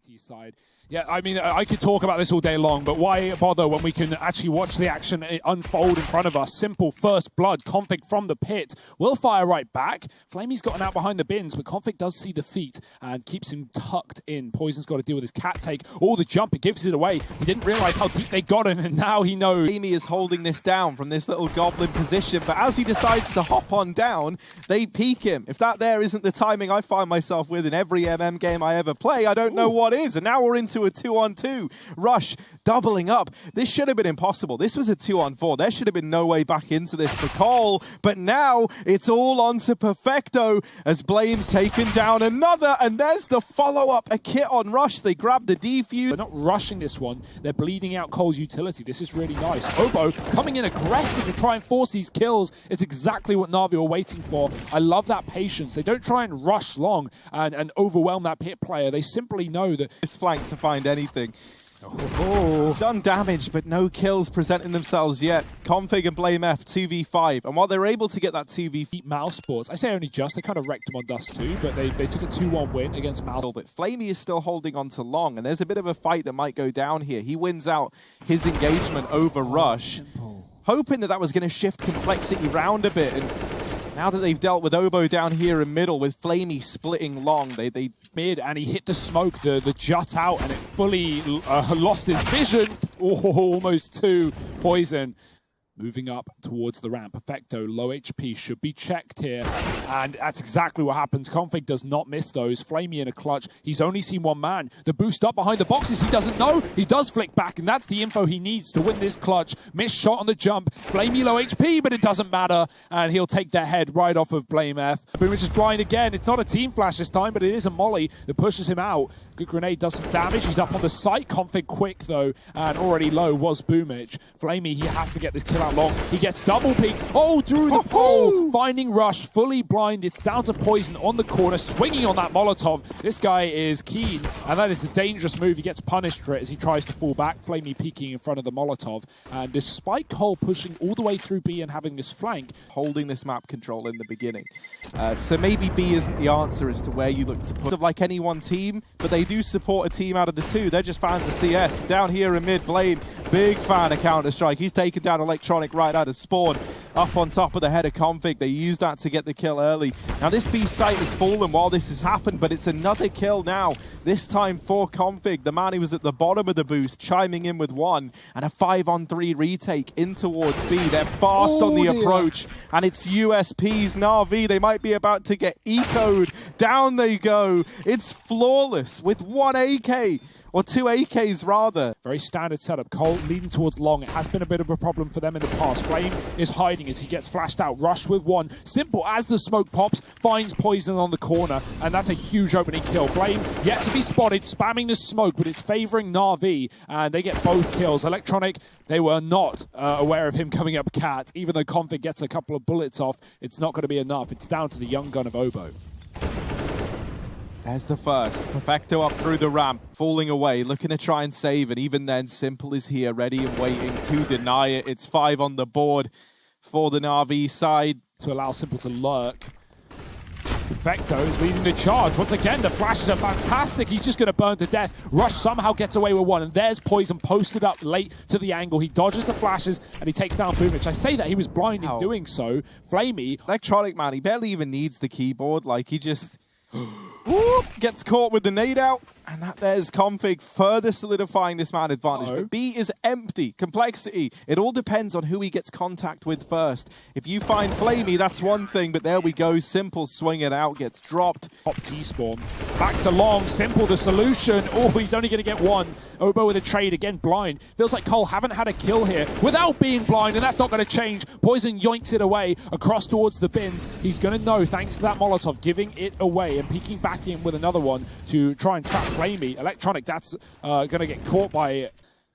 CT side. Yeah, I mean, I could talk about this all day long, but why bother when we can actually watch the action unfold in front of us? Simple, first blood, Config from the pit. Will fire right back. Flamey's gotten out behind the bins, but Config does see the feet and keeps him tucked in. Poison's got to deal with his cat take. Oh, the jump, it gives it away. He didn't realize how deep they got him, and now he knows. Flamey is holding this down from this little goblin position, but as he decides to hop on down, they peek him. If that there isn't the timing I find myself with in every MM game I ever play, I don't know what is. And now we're into a 2-on-2. Rush doubling up. This should have been impossible. This was a 2-on-4. There should have been no way back into this for Cole. But now it's all on to Perfecto as Blame's taken down another. And there's the follow-up. A kit on Rush. They grab the defuse. They're not rushing this one. They're bleeding out Cole's utility. This is really nice. Obo coming in aggressive to try and force these kills. It's exactly what NaVi were waiting for. I love that patience. They don't try and rush long and overwhelm that pit player. They simply know that this flank to find anything. It's done damage, but no kills presenting themselves yet. Config and Blame F 2v5, and while they're able to get that 2v5, Mousesports, I say only just, they kind of wrecked them on Dust 2, but they took a 2-1 win against Mousesports. But Flamey is still holding on to Long, and there's a bit of a fight that might go down here. He wins out his engagement over Rush, hoping that was going to shift complexity round a bit. And now that they've dealt with Obo down here in middle, with Flamey splitting Long, they mid, and he hit the smoke, the jut out, and it fully lost his vision. Oh, almost 2. Poison moving up towards the ramp. Perfecto, low HP, should be checked here. And that's exactly what happens. Config does not miss those. Flamey in a clutch. He's only seen one man. The boost up behind the boxes, he doesn't know. He does flick back, and that's the info he needs to win this clutch. Missed shot on the jump. Flamey low HP, but it doesn't matter. And he'll take their head right off of Blame F. Boomich is blind again. It's not a team flash this time, but it is a molly that pushes him out. Good grenade does some damage. He's up on the site. Config quick, though, and already low was Boomich. Flamey, he has to get this kill out long. He gets double peeked. Oh, through the pole. Finding Rush, fully blind. It's down to Poison on the corner, swinging on that Molotov. This guy is keen, and that is a dangerous move. He gets punished for it as he tries to fall back. Flamey peeking in front of the Molotov. And despite Cole pushing all the way through B and having this flank, holding this map control in the beginning. So maybe B isn't the answer as to where you look to put like any one team, but they do support a team out of the 2. They're just fans of CS. Down here in mid, Blame, big fan of Counter-Strike. He's taken down Electronic right out of spawn, up on top of the head of Config. They use that to get the kill early. Now this B site has fallen while this has happened, but it's another kill now. This time for Config, the man who was at the bottom of the boost, chiming in with 1, and a 5-on-3 retake in towards B. They're fast on the approach, and it's USP's NaVi. They might be about to get ecoed. Down they go. It's flawless with 1 AK. Or 2 AKs, rather. Very standard setup. Cole leading towards Long. It has been a bit of a problem for them in the past. Flame is hiding as he gets flashed out. Rush with 1. Simple, as the smoke pops, finds Poison on the corner, and that's a huge opening kill. Flame yet to be spotted, spamming the smoke, but it's favoring NaVi, and they get both kills. Electronic, they were not aware of him coming up Cat. Even though Config gets a couple of bullets off, it's not going to be enough. It's down to the young gun of Obo. There's the first. Perfecto up through the ramp, falling away, looking to try and save, and even then, Simple is here, ready and waiting to deny it. It's 5 on the board for the NaVi side. To allow Simple to lurk. Perfecto is leading the charge. Once again, the flashes are fantastic. He's just going to burn to death. Rush somehow gets away with 1, and there's Poison posted up late to the angle. He dodges the flashes, and he takes down Boomich. I say that he was blind in doing so. Flamey. Electronic, man, he barely even needs the keyboard. Like, he just whoop, gets caught with the nade out, and that there's Config further solidifying this man advantage. But B is empty. Complexity, it all depends on who he gets contact with first. If you find Flamey, that's one thing, but there we go. Simple swinging out, gets dropped. Top T-spawn. Back to Long. Simple the solution. Oh, he's only going to get 1. Obo with a trade, again blind. Feels like Cole haven't had a kill here without being blind, and that's not going to change. Poison yoinks it away across towards the bins. He's going to know, thanks to that Molotov, giving it away and peeking back in with another one to try and trap Flamey. Electronic, that's going to get caught by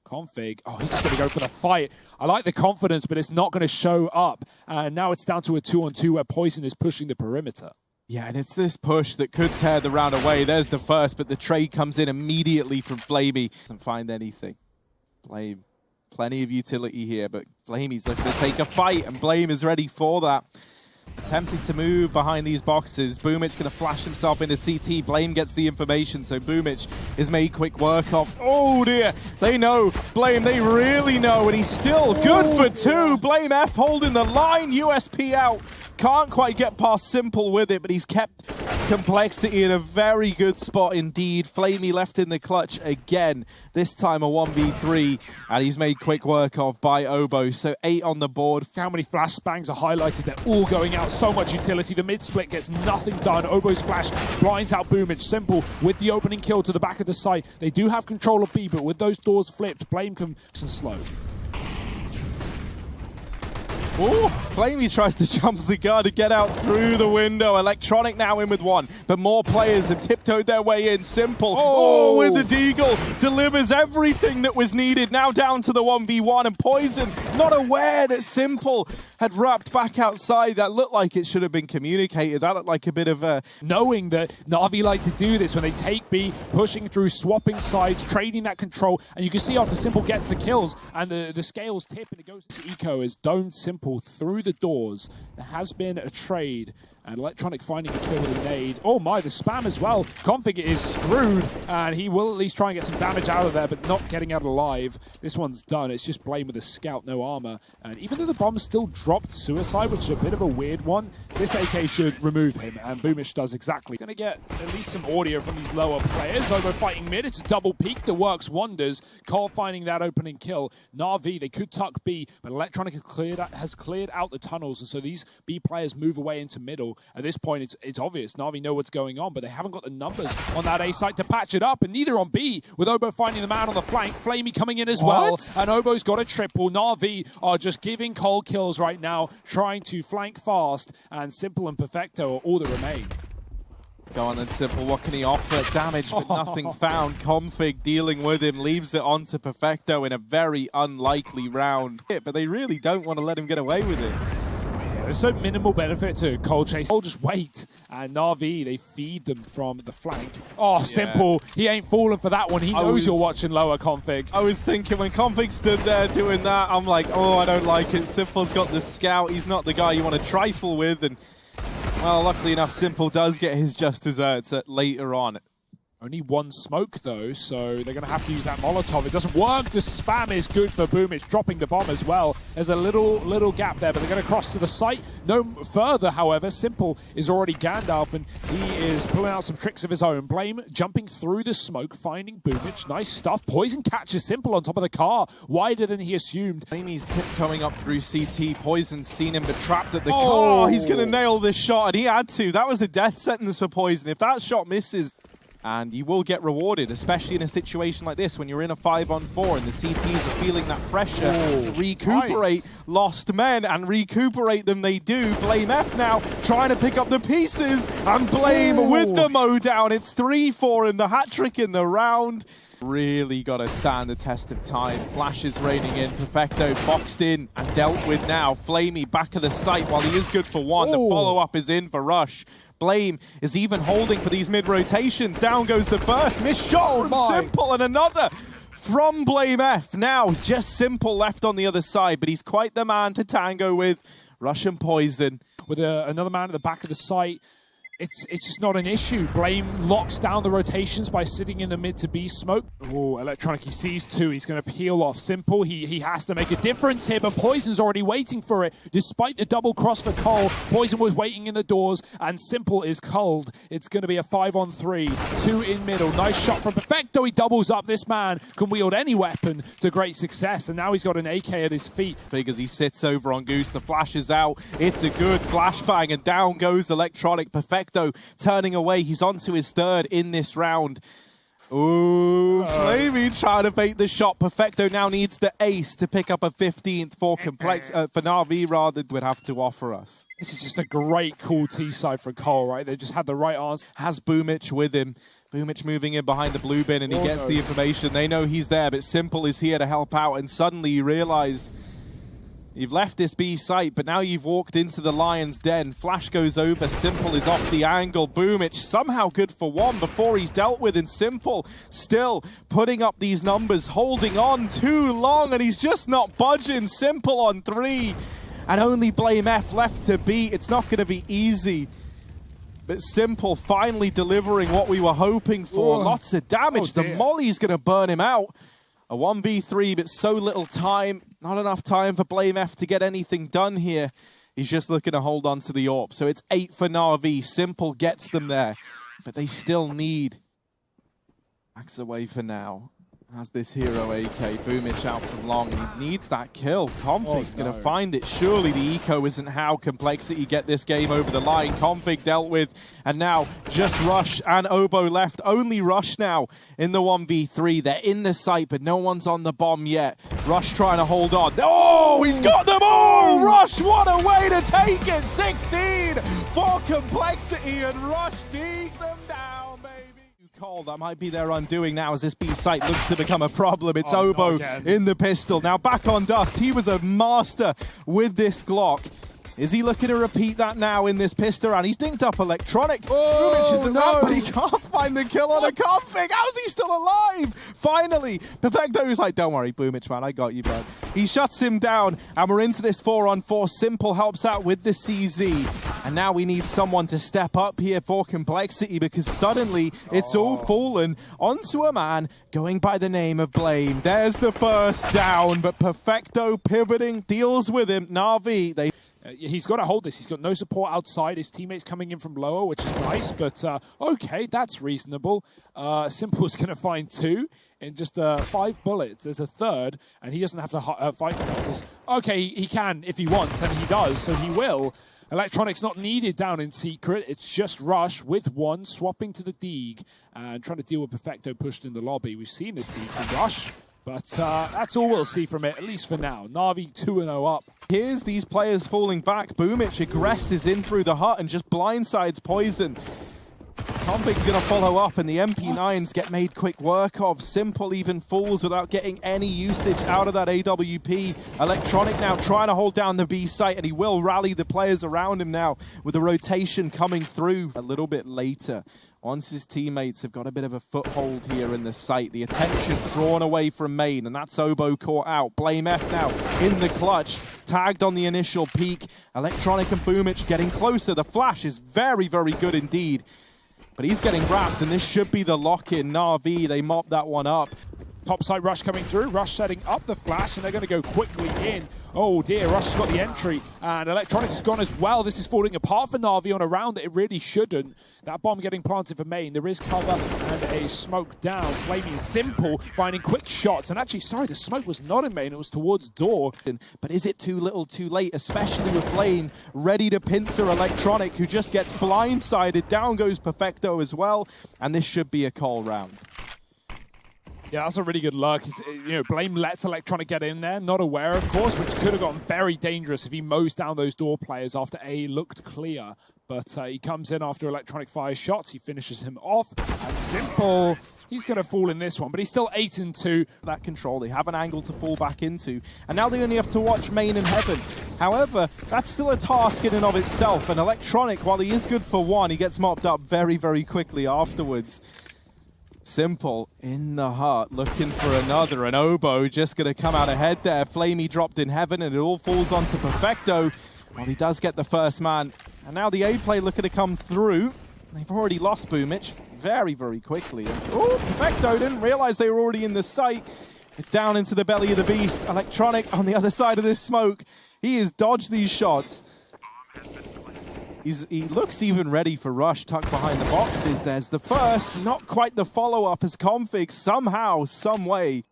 Config. Oh, he's just going to go for the fight. I like the confidence, but it's not going to show up. And now it's down to a 2-on-2 where Poison is pushing the perimeter. Yeah, and it's this push that could tear the round away. There's the first, but the trade comes in immediately from Flamey. Doesn't find anything. Blame. Plenty of utility here, but Flamey's looking to take a fight, and Blame is ready for that. Attempting to move behind these boxes. Boomich gonna flash himself into CT. Blame gets the information, so Boomich is made quick work of. Oh dear, they know. Blame, they really know, and he's still good for two. Blame F holding the line. USP out. Can't quite get past Simple with it, but he's kept Complexity in a very good spot indeed. Flamey left in the clutch again. This time a 1v3, and he's made quick work of by Obo. So 8 on the board. How many flashbangs are highlighted? They're all going out. So much utility. The mid-split gets nothing done. Obo's flash blinds out Boomich. Simple with the opening kill to the back of the site. They do have control of B, but with those doors flipped, Blame can slow. Ooh, Flamey tries to jump the gun to get out through the window. Electronic now in with one, but more players have tiptoed their way in. Simple, oh, with the deagle, delivers everything that was needed. Now down to the 1v1, and Poison not aware that Simple had wrapped back outside. That looked like it should have been communicated. That looked like a bit of a... Knowing that Na'Vi like to do this when they take B, pushing through, swapping sides, trading that control, and you can see after Simple gets the kills, and the scales tip, and it goes to Eco as Dome Simple through the doors. There has been a trade, and Electronic finding a kill with a nade. Oh my, the spam as well. Config is screwed, and he will at least try and get some damage out of there, but not getting out alive. This one's done. It's just Blame with a scout, no armor. And even though the bomb still dropped Suicide, which is a bit of a weird one, this AK should remove him, and Boomish does exactly. Gonna get at least some audio from these lower players. Obo fighting mid. It's a double peek that works wonders. Cole finding that opening kill. Na'Vi, they could tuck B, but Electronic has cleared out the tunnels, and so these B players move away into middle. At this point, it's obvious. Na'Vi know what's going on, but they haven't got the numbers on that A site to patch it up, and neither on B, with Obo finding the man on the flank. Flamey coming in as well, and Obo's got a triple. Na'Vi are just giving Cole kills right now, trying to flank fast, and Simple and Perfecto are all that remain. Go on then, Simple. What can he offer? Damage, but nothing found. Config dealing with him, leaves it on to Perfecto in a very unlikely round. But they really don't want to let him get away with it. There's so minimal benefit to Cold Chase. They'll just wait, and Na'Vi, they feed them from the flank. Oh, yeah. Simple. He ain't falling for that one. He knows you're watching lower, Config. I was thinking when Config stood there doing that, I'm like, oh, I don't like it. Simple's got the scout. He's not the guy you want to trifle with. And, well, luckily enough, Simple does get his just desserts later on. Only one smoke, though, so they're going to have to use that Molotov. It doesn't work. The spam is good for Boomich, dropping the bomb as well. There's a little gap there, but they're going to cross to the site. No further, however. Simple is already Gandalf, and he is pulling out some tricks of his own. Blame jumping through the smoke, finding Boomich. Nice stuff. Poison catches Simple on top of the car, wider than he assumed. Flamey's tiptoeing up through CT. Poison's seen him, but trapped at the car. He's going to nail this shot, and he had to. That was a death sentence for Poison. If that shot misses... And you will get rewarded, especially in a situation like this when you're in a 5-on-4 and the CTs are feeling that pressure to recuperate lost men, and recuperate them they do. Blame F now trying to pick up the pieces, and Blame with the mow down. It's 3-4 in the hat-trick in the round. Really got to stand the test of time. Flashes raining in. Perfecto boxed in and dealt with now. Flamey back of the site while he is good for one. The follow-up is in for Rush. Blame is even holding for these mid-rotations. Down goes the first. Missed shot from Simple, and another from Blame F. Now just Simple left on the other side, but he's quite the man to tango with. Rush and Poison. With another man at the back of the site. It's just not an issue. Blame locks down the rotations by sitting in the mid to B smoke. Oh, Electronic, he sees two. He's going to peel off Simple. He has to make a difference here, but Poison's already waiting for it. Despite the double cross for Cole, Poison was waiting in the doors, and Simple is cold. It's going to be a 5-on-3. 2 in middle. Nice shot from Perfecto. He doubles up. This man can wield any weapon to great success, and now he's got an AK at his feet. Figures he sits over on Goose. The flash is out. It's a good flashbang, and down goes Electronic. Perfecto turning away. He's on to his third in this round. Ooh, Flamey trying to bait the shot. Perfecto now needs the ace to pick up a 15th for for Na'Vi rather would have to offer us. This is just a great cool T-side for Cole, right? They just had the right answer. Has Boomich with him. Boomich moving in behind the blue bin, and he gets the information. They know he's there, but Simple is here to help out, and suddenly you realize you've left this B site, but now you've walked into the Lion's Den. Flash goes over. Simple is off the angle. Boomich somehow good for one before he's dealt with, and Simple still putting up these numbers, holding on too long, and he's just not budging. Simple on 3. and only Blame F left to beat. It's not going to be easy. But Simple finally delivering what we were hoping for. Whoa. Lots of damage. The Molly's going to burn him out. A 1v3, but so little time. Not enough time for Blame F to get anything done here. He's just looking to hold on to the AWP. So it's 8 for NaVi. Simple gets them there. But they still need Max away for now. Has this hero AK, Boomich out from long, and he needs that kill. Config's going to find it. Surely the eco isn't how Complexity get this game over the line. Config dealt with, and now just Rush and Obo left. Only Rush now in the 1v3. They're in the site, but no one's on the bomb yet. Rush trying to hold on. Oh, he's got them all! Rush, what a way to take it! 16 for Complexity, and Rush digs them down, baby. That might be their undoing now as this B site looks to become a problem. It's Obo in the pistol. Now back on Dust. He was a master with this Glock. Is he looking to repeat that now in this pistol? And he's dinked up Electronic. Oh, no. But he can't find the kill on a Config. How is he still alive? Finally. Perfecto's like, don't worry, Boomich, man. I got you, bud. He shuts him down, and we're into this 4-on-4. Simple helps out with the CZ. And now we need someone to step up here for Complexity, because suddenly it's all fallen onto a man going by the name of Blame. There's the first down, but Perfecto pivoting, deals with him. NaVi, he's got to hold this. He's got no support outside. His teammates coming in from lower, which is nice, but okay, that's reasonable. Simple's going to find 2 in just 5 bullets. There's a third, and he doesn't have to fight for that. Okay, he can if he wants, and he does, so he will. Electronic's not needed down in secret. It's just Rush with 1, swapping to the Deeg, and trying to deal with Perfecto pushed in the lobby. We've seen this Deeg from Rush. But that's all we'll see from it, at least for now. NaVi 2-0 up. Here's these players falling back. Boomich aggresses in through the hut and just blindsides Poison. Config's going to follow up, and the MP9s get made quick work of. Simple even falls without getting any usage out of that AWP. Electronic now trying to hold down the B site, and he will rally the players around him now with the rotation coming through a little bit later. Once his teammates have got a bit of a foothold here in the site, the attention drawn away from main, and that's Obo caught out. Blame F now in the clutch, tagged on the initial peak. Electronic and Boomich getting closer. The flash is very, very good indeed. But he's getting wrapped, and this should be the lock-in. NaVi, they mop that one up. Topside Rush coming through. Rush setting up the flash, and they're going to go quickly in. Oh dear, Rush has got the entry, and Electronics has gone as well. This is falling apart for NaVi on a round that it really shouldn't. That bomb getting planted for main. There is cover and a smoke down. Flaming Simple finding quick shots. And actually, sorry, the smoke was not in main. It was towards door. But is it too little too late, especially with Blame ready to pincer Electronic, who just gets blindsided. Down goes Perfecto as well, and this should be a call round. Yeah, that's a really good luck. Blame lets Electronic get in there, not aware, of course, which could have gotten very dangerous if he mows down those door players after A looked clear. But he comes in after Electronic fires shots. He finishes him off. And Simple, he's going to fall in this one, but he's still 8-2. That control, they have an angle to fall back into. And now they only have to watch main and heaven. However, that's still a task in and of itself. And Electronic, while he is good for 1, he gets mopped up very, very quickly afterwards. Simple in the heart, looking for another, and Obo just going to come out ahead there. Flamey dropped in heaven, and it all falls onto Perfecto. Well, he does get the first man, and now the A play looking to come through. They've already lost Boomich very, very quickly. Oh, Perfecto didn't realize they were already in the site. It's down into the belly of the beast. Electronic on the other side of this smoke. He has dodged these shots. He looks even ready for Rush, tucked behind the boxes. There's the first, not quite the follow-up as Config somehow, some way.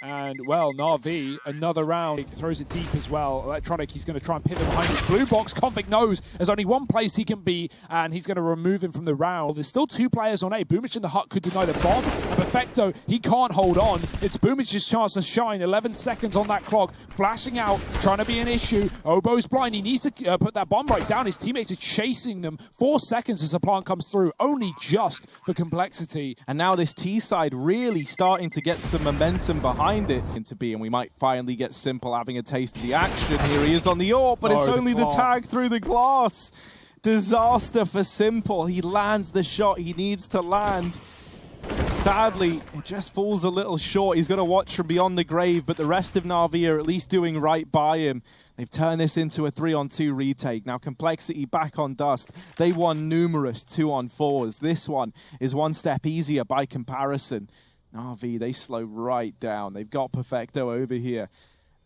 And, well, NaVi, another round, he throws it deep as well. Electronic, he's going to try and pivot behind his blue box. Config knows there's only one place he can be, and he's going to remove him from the round. There's still 2 players on A. Boomich in the hut could deny the bomb. Perfecto, he can't hold on. It's Boomich's chance to shine. 11 seconds on that clock. Flashing out, trying to be an issue. Obo's blind. He needs to put that bomb right down. His teammates are chasing them. 4 seconds as the plant comes through. Only just for Complexity. And now this T side really starting to get some momentum behind it into B, and we might finally get Simple having a taste of the action. Here he is on the AWP, but it's only the tag through the glass. Disaster for Simple. He lands the shot he needs to land. Sadly, it just falls a little short. He's got to watch from beyond the grave, but the rest of NaVi are at least doing right by him. They've turned this into a 3-on-2 retake. Now Complexity back on Dust. They won numerous 2-on-4s. This one is one step easier by comparison. NaVi, they slow right down. They've got Perfecto over here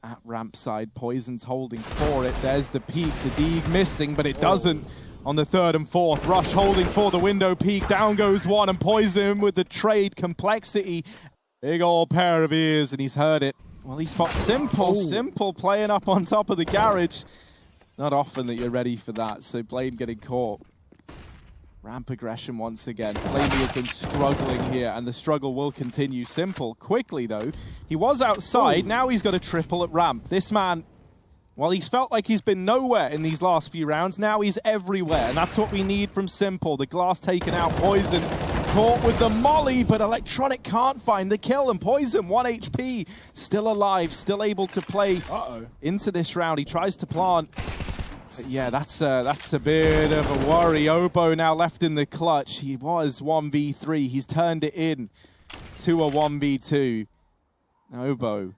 at ramp side. Poison's holding for it. There's the peak. The Deeg missing, but it doesn't. On the 3rd and 4th, Rush holding for the window peak. Down goes one, and Poison with the trade. Complexity. Big old pair of ears, and he's heard it. Well, he spots Simple. Simple playing up on top of the garage. Not often that you're ready for that, so Blame getting caught. Ramp aggression once again. Blame has been struggling here, and the struggle will continue. Simple quickly, though. He was outside. Now he's got a triple at ramp. This man, well, he's felt like he's been nowhere in these last few rounds. Now he's everywhere, and that's what we need from Simple. The glass taken out. Poison caught with the molly, but Electronic can't find the kill, and Poison, 1 HP, still alive, still able to play into this round. He tries to plant. But yeah, that's a bit of a worry. Obo now left in the clutch. He was 1v3. He's turned it in to a 1v2. Obo,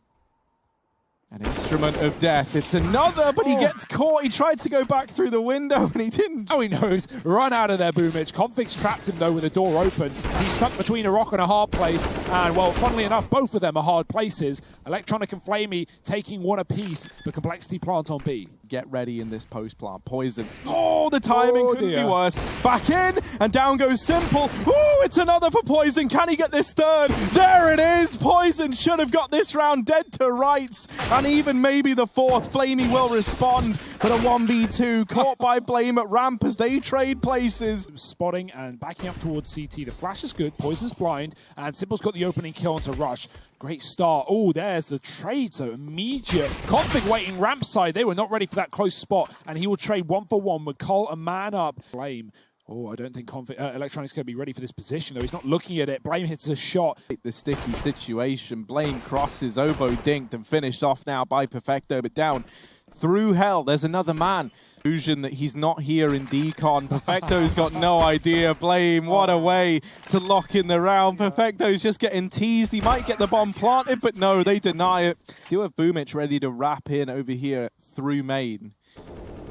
an instrument of death. It's another, but he gets caught. He tried to go back through the window, and he didn't. Oh, he knows. Run out of there, Boomich. Config's trapped him, though, with the door open. He's stuck between a rock and a hard place. And, well, funnily enough, both of them are hard places. Electronic and Flamey taking one apiece, but Complexity plant on B. Get ready in this post plant. Poison. Oh, the timing couldn't be worse. Back in, and down goes Simple. Ooh, it's another for Poison. Can he get this third? There it is. Poison should have got this round dead to rights. And even maybe the 4th. Flamey will respond, but a 1v2 caught by Blame at ramp as they trade places. Spotting and backing up towards CT. The flash is good. Poison's blind, and Simple's got the opening kill onto Rush. Great start. Oh, there's the trade, so immediate. Config waiting ramp side. They were not ready for that close spot, and he will trade 1-for-1 with Cole a man up. Blame. Oh, I don't think Electronic's going to be ready for this position, though. He's not looking at it. Blame hits a shot. The sticky situation. Blame crosses. Obo dinked and finished off now by Perfecto, but down through hell. There's another man. Illusion that he's not here in decon. Perfecto's got no idea. Blame, what a way to lock in the round. Perfecto's just getting teased. He might get the bomb planted, but no, they deny it. Do have Boomich ready to wrap in over here through main.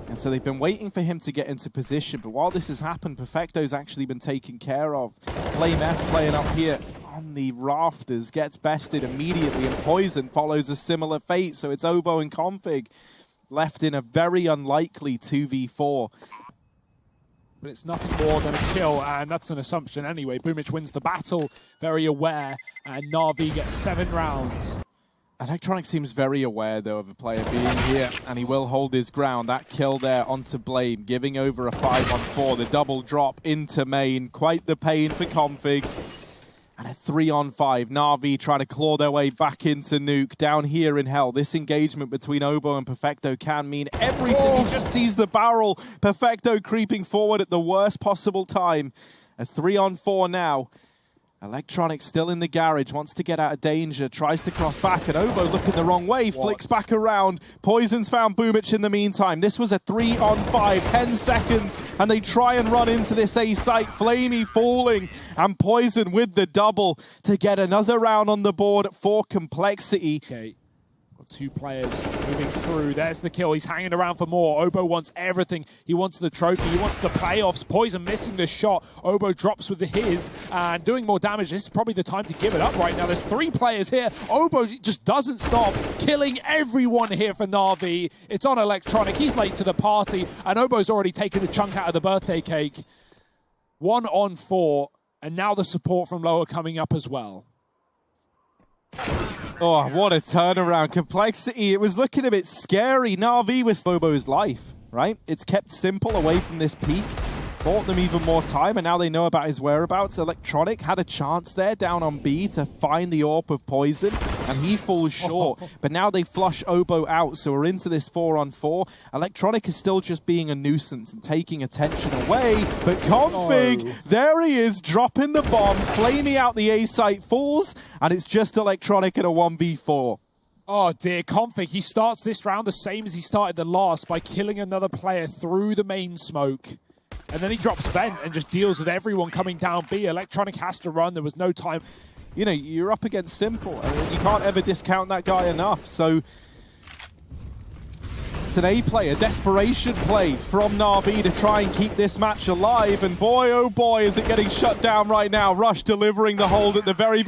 And so they've been waiting for him to get into position. But while this has happened, Perfecto's actually been taken care of. Blame F playing up here on the rafters, gets bested immediately, and Poison follows a similar fate. So it's Obo and Config left in a very unlikely 2v4. But it's nothing more than a kill, and that's an assumption anyway. Boomich wins the battle, very aware, and NaVi gets 7 rounds. Electronic seems very aware, though, of a player being here, and he will hold his ground. That kill there onto Blame, giving over a 5-on-4. The double drop into main. Quite the pain for Config. And a 3-on-5. NaVi trying to claw their way back into Nuke. Down here in hell. This engagement between Obo and Perfecto can mean everything. He just sees the barrel. Perfecto creeping forward at the worst possible time. A 3-on-4 now. Electronic still in the garage, wants to get out of danger, tries to cross back, and Obo looking the wrong way, flicks back around. Poison's found Boomich in the meantime. This was a 3-on-5, 10 seconds, and they try and run into this A site. Flamey falling, and Poison with the double to get another round on the board for Complexity. Okay. 2 players moving through. There's the kill. He's hanging around for more. Obo wants everything. He wants the trophy. He wants the playoffs. Poison missing the shot. Obo drops with his and doing more damage. This is probably the time to give it up right now. There's 3 players here. Obo just doesn't stop, killing everyone here for NaVi. It's on Electronic. He's late to the party, and Obo's already taken a chunk out of the birthday cake. 1-on-4, and now the support from lower coming up as well. Oh, what a turnaround. Complexity, it was looking a bit scary. NaVi was Obo's life, right? It's kept Simple away from this peak. Bought them even more time, and now they know about his whereabouts. Electronic had a chance there down on B to find the AWP of Poison, and he falls short. But now they flush Obo out, so we're into this 4-on-4. Electronic is still just being a nuisance and taking attention away. But Config, there he is, dropping the bomb. Flamey out the A site, falls, and it's just Electronic in a 1v4. Oh dear, Config, he starts this round the same as he started the last by killing another player through the main smoke. And then he drops Vent and just deals with everyone coming down B. Electronic has to run. There was no time. You know, you're up against Simple. I mean, you can't ever discount that guy enough. So it's an A play, a desperation play from NaVi to try and keep this match alive. And boy, oh boy, is it getting shut down right now. Rush delivering the hold at the very